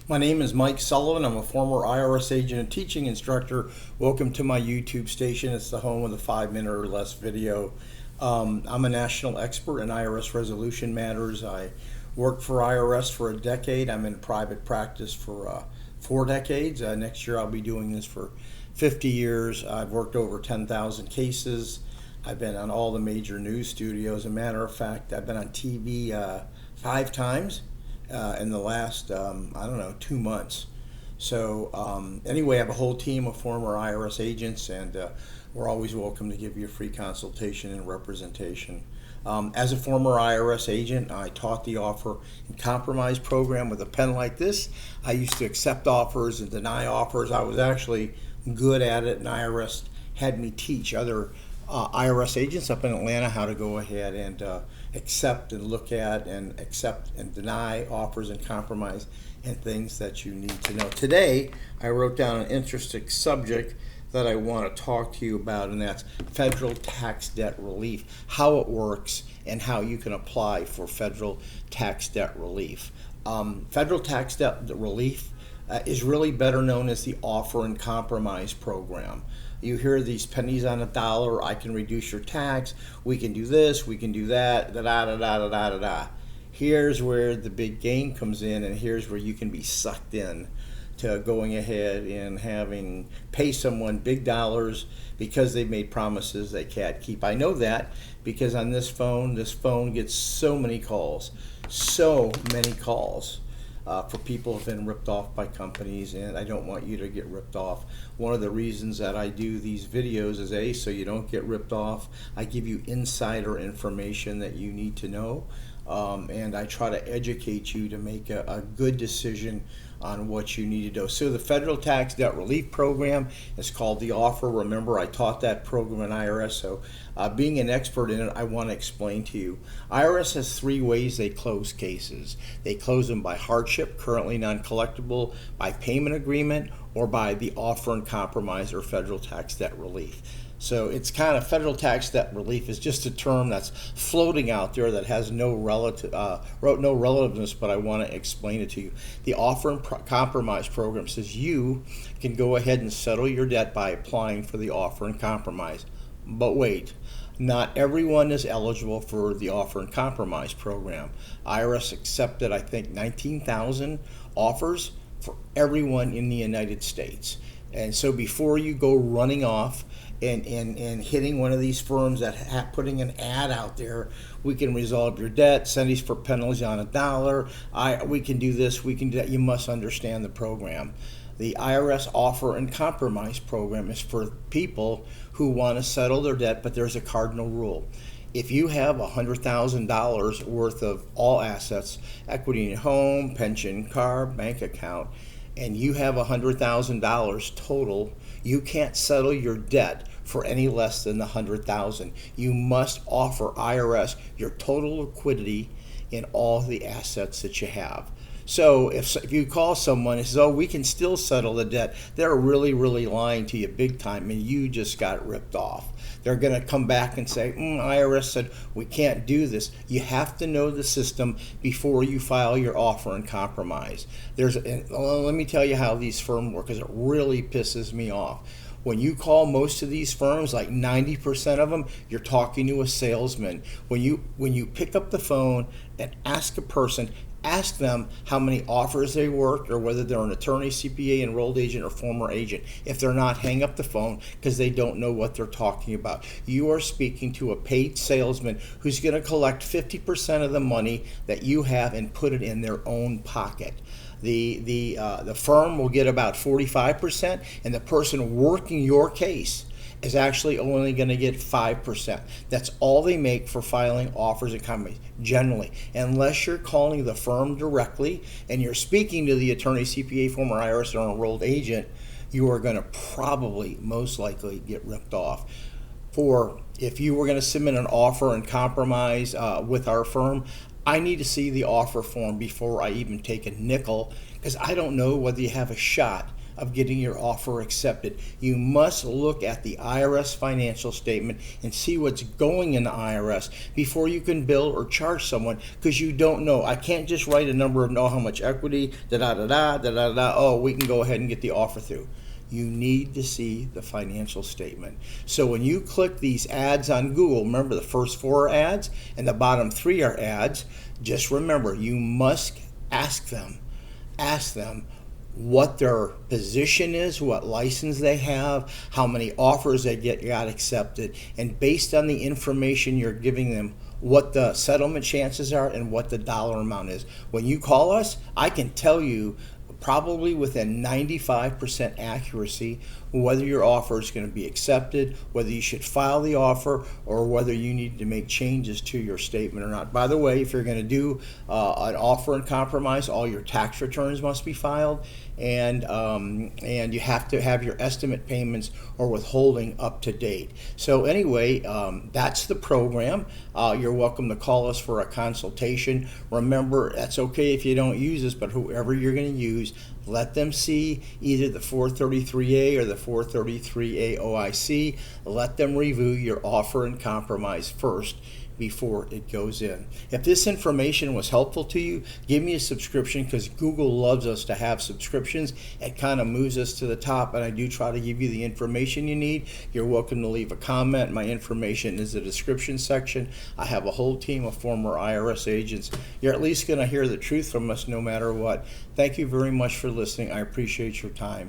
My name is Mike Sullivan. I'm a former IRS agent and teaching instructor. Welcome to my YouTube station. It's the home of the 5-minute or less video. I'm a national expert in IRS resolution matters. I worked for IRS for a decade. I'm in private practice for 4 decades. Next year I'll be doing this for 50 years. I've worked over 10,000 cases. I've been on all the major news studios. As a matter of fact, I've been on TV 5 times. In the last, 2 months. So anyway, I have a whole team of former IRS agents, and we're always welcome to give you a free consultation and representation. As a former IRS agent, I taught the offer and compromise program with a pen like this. I used to accept offers and deny offers. I was actually good at it, and IRS had me teach other IRS agents up in Atlanta how to go ahead and accept and look at and accept and deny offers and compromise and things that you need to know. Today, I wrote down an interesting subject that I want to talk to you about, and that's federal tax debt relief, how it works and how you can apply for federal tax debt relief. Federal tax debt relief is really better known as the offer and compromise program. You hear these pennies on a dollar, I can reduce your tax, we can do this, we can do that, da-da-da-da-da-da-da. Here's where the big game comes in, and here's where you can be sucked in to going ahead and having pay someone big dollars because they made promises they can't keep. I know that because on this phone gets so many calls for people who have been ripped off by companies, and I don't want you to get ripped off. One of the reasons that I do these videos is so you don't get ripped off. I give you insider information that you need to know, and I try to educate you to make a good decision on what you need to do. So the Federal Tax Debt Relief Program is called the offer. Remember, I taught that program in IRS, so being an expert in it, I want to explain to you. IRS has 3 ways they close cases. They close them by hardship, currently non-collectible, by payment agreement, or by the offer and compromise or federal tax debt relief. So it's kind of federal tax debt relief is just a term that's floating out there that has no relativeness, but I want to explain it to you. The offer and compromise program says you can go ahead and settle your debt by applying for the offer and compromise. But wait, not everyone is eligible for the offer and compromise program. IRS accepted, I think, 19,000 offers for everyone in the United States. And so before you go running off and hitting one of these firms that putting an ad out there, we can resolve your debt, send these for penalties on a dollar, we can do this, we can do that, you must understand the program. The IRS offer and compromise program is for people who want to settle their debt, but there's a cardinal rule. If you have $100,000 worth of all assets, equity in your home, pension, car, bank account, and you have $100,000 total, you can't settle your debt for any less than the $100,000. You must offer IRS your total liquidity in all the assets that you have. So if you call someone and says, oh, we can still settle the debt, they're really, really lying to you big time, and you just got ripped off. They're going to come back and say, IRS said we can't do this. You have to know the system before you file your offer and compromise. Let me tell you how these firms work, because it really pisses me off. When you call most of these firms, like 90% of them, you're talking to a salesman. When you pick up the phone and ask a person, ask them how many offers they worked or whether they're an attorney, CPA, enrolled agent, or former agent. If they're not, hang up the phone because they don't know what they're talking about. You are speaking to a paid salesman who's going to collect 50% of the money that you have and put it in their own pocket. The firm will get about 45%, and the person working your case is actually only going to get 5%. That's all they make for filing offers and compromise, generally. Unless you're calling the firm directly and you're speaking to the attorney, CPA, former IRS, or enrolled agent, you are going to probably, most likely, get ripped off. If you were going to submit an offer and compromise with our firm, I need to see the offer form before I even take a nickel, because I don't know whether you have a shot of getting your offer accepted. You must look at the IRS financial statement and see what's going in the IRS before you can bill or charge someone, because you don't know. I can't just write a number of know how much equity, oh, we can go ahead and get the offer through. You need to see the financial statement. So when you click these ads on Google, remember the first 4 are ads and the bottom 3 are ads. Just remember, you must ask them what their position is, what license they have, how many offers they got accepted, and based on the information you're giving them, what the settlement chances are and what the dollar amount is. When you call us, I can tell you probably within 95% accuracy whether your offer is going to be accepted, whether you should file the offer, or whether you need to make changes to your statement or not. By the way, if you're going to do an offer and compromise, all your tax returns must be filed, and you have to have your estimate payments or withholding up to date. So anyway, that's the program. You're welcome to call us for a consultation. Remember, that's okay if you don't use this, but whoever you're going to use, let them see either the 433A or the 433A OIC. Let them review your offer and compromise first before it goes in. If this information was helpful to you, give me a subscription, because Google loves us to have subscriptions. It kind of moves us to the top, and I do try to give you the information you need. You're welcome to leave a comment. My information is the description section. I have a whole team of former IRS agents. You're at least going to hear the truth from us no matter what. Thank you very much for listening. I appreciate your time.